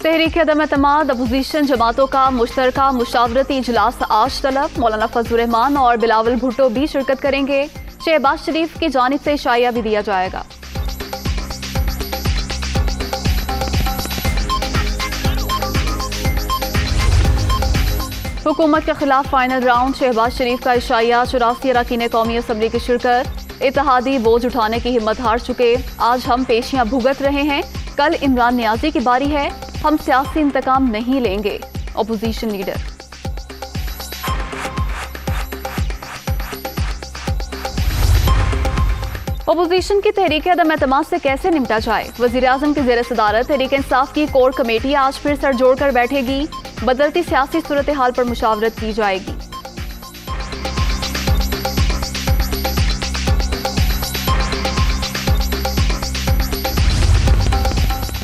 तहरीक अदम एतमाद अपोजिशन जमातों का मुश्तरका मुशावरती इजलास आज तलब। मौलाना फजलुर रहमान और बिलावल भुट्टो भी शिरकत करेंगे। शहबाज शरीफ की जानिब से शाया भी दिया जाएगा। हुकूमत के खिलाफ फाइनल राउंड, शहबाज शरीफ का इशाया। 84 अरकान कौमी असम्बली की शिरकत। इत्तेहादी बोझ उठाने की हिम्मत हार चुके, आज हम पेशियां भुगत रहे हैं, कल इमरान नियाजी की बारी है, हम सियासी इंतकाम नहीं लेंगे। Opposition leader. अपोजिशन की तहरीक अदम एतमाद से कैसे निपटा जाए? वजीर आजम की जेर सदारत तहरीक इंसाफ की कोर कमेटी आज फिर सर जोड़कर बैठेगी। बदलती सियासी सूरत हाल पर मुशावरत की जाएगी।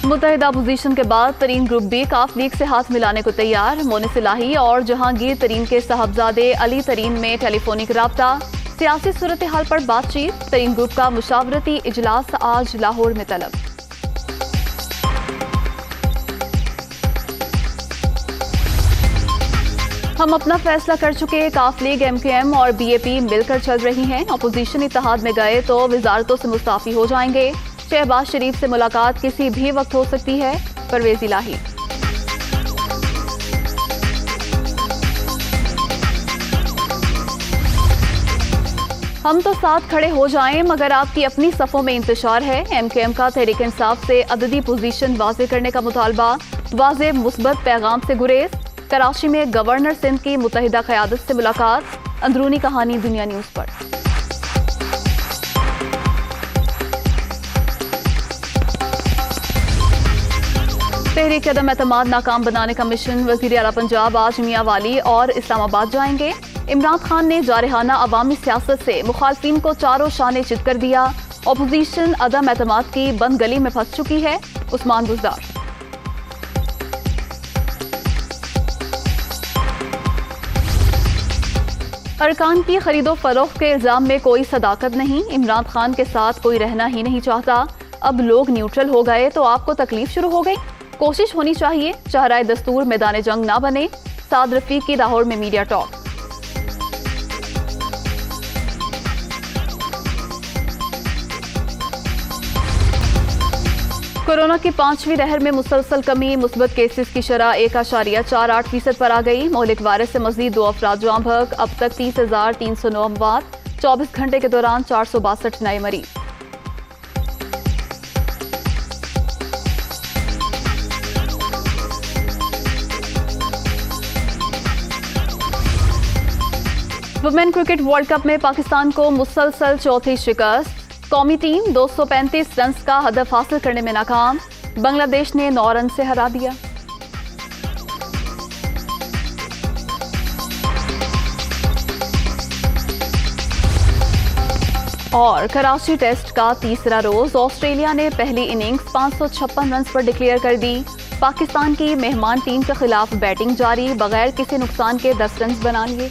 मुत्तहिदा अपोजिशन के बाद तरीन ग्रुप भी काफ लीग से हाथ मिलाने को तैयार। मोनिस इलाही और जहांगीर तरीन के साहबजादे अली तरीन में टेलीफोनिक राब्ता। सियासी सूरत हाल पर बातचीत। तरीन ग्रुप का मुशावरती इजलास आज लाहौर में तलब। हम अपना फैसला कर चुके, काफ लीग MKM और BAP मिलकर चल रही हैं। अपोजिशन इत्तेहाद में गए तो वजारतों से मुस्ताफी हो जाएंगे। शहबाज शरीफ से मुलाकात किसी भी वक्त हो सकती है। परवेज इलाही। हम तो साथ खड़े हो जाएं, मगर आपकी अपनी सफ़ों में इंतशार है। MKM का तहरीक इंसाफ से अददी पोजीशन वाज़े करने का मुतालबा। वाज़े मुस्बत पैगाम से गुरेज। कराची में गवर्नर सिंध की मुत्तहिदा क़यादत से मुलाकात। अंदरूनी कहानी दुनिया न्यूज़ पर। तहरीक अदम एतमाद नाकाम बनाने का मिशन। वज़ीर आला पंजाब आज मियांवाली और इस्लामाबाद जाएंगे। इमरान खान ने जारहाना अवामी सियासत से मुखालफिन को चारों शाने चित कर दिया। अपोजिशन अदम एतमाद की बंद गली में फंस चुकी है। उस्मान बुज़दार। अरकान की खरीदो फरोख्त के इल्जाम में कोई सदाकत नहीं। इमरान खान के साथ कोई रहना ही नहीं चाहता। अब लोग न्यूट्रल हो गए तो आपको तकलीफ शुरू हो गई। कोशिश होनी चाहिए चेहराए दस्तूर मैदान जंग ना बने। साद रफीक की लाहौर में मीडिया टॉक। कोरोना की 5वीं लहर में मुसलसल कमी। मुस्बत केसेस की शरह 1.48% पर आ गई। मौलिक वायरस से मजीद 2 अफराद जाँ बहक। अब तक 30,309 अमवात। 24 घंटे के दौरान 462 नए मरीज। वुमेन क्रिकेट वर्ल्ड कप में पाकिस्तान को मुसलसल चौथी शिकस्त। कौमी टीम 235 रन का हदफ हासिल करने में नाकाम। बांग्लादेश ने 9 रन से हरा दिया। और कराची टेस्ट का तीसरा रोज। ऑस्ट्रेलिया ने पहली इनिंग्स 556 रन पर डिक्लेयर कर दी। पाकिस्तान की मेहमान टीम के खिलाफ बैटिंग जारी। बगैर किसी नुकसान के 10 रन बना लिए।